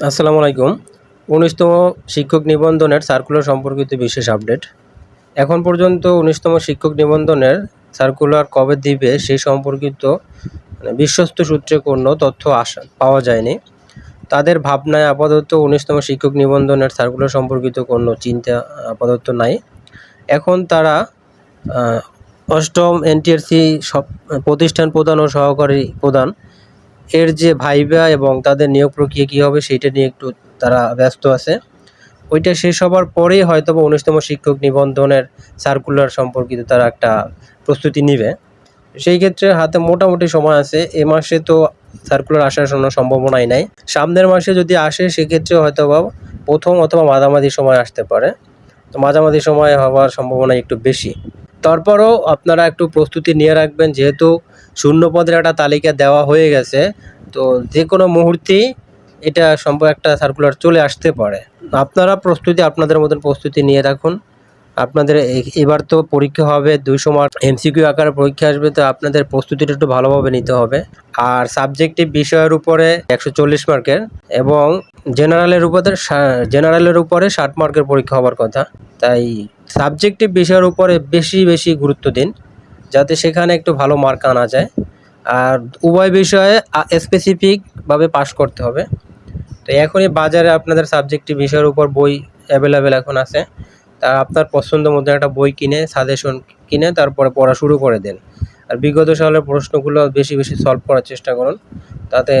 আসসালামু আলাইকুম। ১৯তম শিক্ষক নিবন্ধনের সার্কুলার সম্পর্কিত বিশেষ আপডেট। এখন পর্যন্ত ১৯তম শিক্ষক নিবন্ধনের সার্কুলার কবে দিবে সে সম্পর্কিত বিশ্বস্ত সূত্রে কোনো তথ্য পাওয়া যায়নি। তাদের ভাবনায় আপাতত ১৯তম শিক্ষক নিবন্ধনের সার্কুলার সম্পর্কিত কোনো চিন্তা আপাতত নাই। এখন তারা অষ্টম এনটিআরসি সব প্রতিষ্ঠান প্রধান ও সহকারী প্রধান এর যে ভাইবা এবং তাদের নিয়োগ প্রক্রিয়া কী হবে সেইটা নিয়ে একটু তারা ব্যস্ত আছে। ওইটা শেষ হবার পরেই হয়তোবা ১৯তম শিক্ষক নিবন্ধনের সার্কুলার সম্পর্কিত তারা একটা প্রস্তুতি নিবে। সেই ক্ষেত্রে হাতে মোটামুটি সময় আছে। এ মাসে তো সার্কুলার আসার কোনো সম্ভাবনাই নাই। সামনের মাসে যদি আসে সেক্ষেত্রে হয়তোবা প্রথম অথবা মাঝামাঝি সময় আসতে পারে। তো মাঝামাঝি সময় হওয়ার সম্ভাবনা একটু বেশি। তারপরও আপনারা একটু প্রস্তুতি নিয়ে রাখবেন, যেহেতু শূন্য পদের একটা তালিকা দেওয়া হয়ে গেছে। তো যে কোনো মুহূর্তেই এটা একটা সার্কুলার চলে আসতে পারে। আপনারা আপনাদের মতন প্রস্তুতি নিয়ে রাখুন। আপনাদের এবার তো পরীক্ষা হবে, ২০০ মার্ক এমসিকিউ আকারে পরীক্ষা আসবে, তো আপনাদের প্রস্তুতিটা একটু ভালোভাবে নিতে হবে। আর সাবজেক্টিভ বিষয়ের উপরে ১৪০ মার্কের এবং জেনারেলের উপরে ৬০ মার্কের পরীক্ষা হওয়ার কথা। তাই সাবজেক্টিভ বিষয়ের উপরে বেশি গুরুত্ব দিন, যাতে সেখানে একটু ভালো মার্ক আনা যায়। আর উভয় বিষয়ে স্পেসিফিকভাবে পাস করতে হবে। তো এখনই বাজারে আপনাদের সাবজেক্টিভ বিষয়ের উপর বই অ্যাভেলেবেল এখন আছে। তা আপনার পছন্দ মতো একটা বই কিনে সাজেশন কিনে তারপরে পড়া শুরু করে দেন। আর বিগত সালের প্রশ্নগুলো বেশি সলভ করার চেষ্টা করুন, তাতে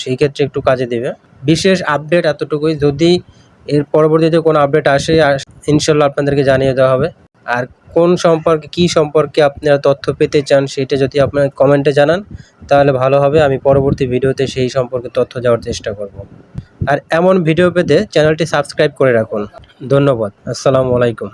সেই ক্ষেত্রে একটু কাজে দেবে। বিশেষ আপডেট এতটুকুই। যদি এর পরবর্তীতে কোনো আপডেট আসে ইনশাল্লাহ আপনাদেরকে জানিয়ে দেওয়া হবে। আর কী সম্পর্কে আপনারা তথ্য পেতে চান সেটা যদি আপনারা কমেন্টে জানান তাহলে ভালো হবে। আমি পরবর্তী ভিডিওতে সেই সম্পর্কে তথ্য দেওয়ার চেষ্টা করব। আর এমন ভিডিও পেতে চ্যানেলটি সাবস্ক্রাইব করে রাখুন। ধন্যবাদ। আসসালামু আলাইকুম।